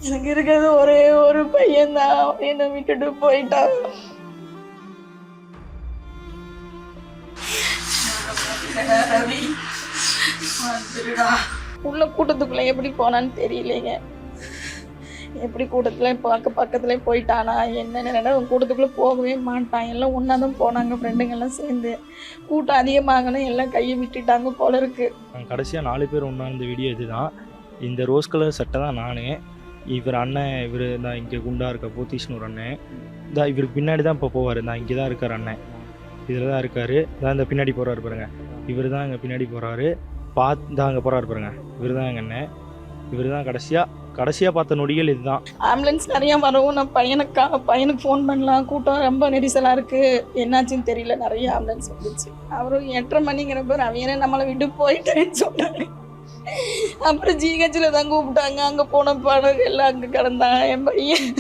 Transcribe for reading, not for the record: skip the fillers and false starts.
எனக்கு இருக்கிறது ஒரே ஒரு பையன்தான், என்னை விட்டுட்டு போயிட்டான். உள்ள கூட்டத்துக்குள்ள எப்படி போனான்னு தெரியலைங்க. எப்படி கூட்டத்துல பக்கத்துல போயிட்டானா என்னென்ன கூட்டத்துக்குள்ள போகவே மாட்டான். எல்லாம் ஒன்னாதான் போனாங்க ஃப்ரெண்டுங்கெல்லாம் சேர்ந்து. கூட்டம் அதிகமாகணும் எல்லாம் கையை விட்டுட்டாங்க போல இருக்கு. கடைசியாக 4 பேர் ஒன்றா இருந்த வீடியோ இதுதான். இந்த ரோஸ் கலர் சட்டை தான் நான். இவர் அண்ணன் இவர் தான் இங்கே குண்டா இருக்க போத்தீஷ்னு ஒரு அண்ணன் தான். இவருக்கு பின்னாடி தான் இப்போ போவார். நான் இங்கே தான் இருக்கார் அண்ணன், இதில் தான் இருக்கார். தான் இந்த பின்னாடி போகிறாரு பாருங்க. இவர் தான் இங்கே பின்னாடி போகிறாரு. தான் அங்கே போகிறாரு பாருங்க. இவர் தான் எங்கள் அண்ணன். இவர் தான் கடைசியாக பார்த்த நொடிகள் இதுதான். ஆம்புலன்ஸ் நிறையா வரவும் நான் பையனுக்கு ஃபோன் பண்ணலாம். கூட்டம் ரொம்ப நெரிசலாக இருக்குது, என்னாச்சுன்னு தெரியல. நிறைய ஆம்புலன்ஸ் வந்துச்சு. அவரும் 8:30 மணிங்கிறப்ப அவனே நம்மளை விட்டு போயிட்டேன்னு சொன்னாங்க. அப்புறம் ஜிஹெச்சில் தான் கூப்பிட்டாங்க. அங்கே போன பாடம் எல்லாம் அங்கே கிடந்தான் என் பையன்.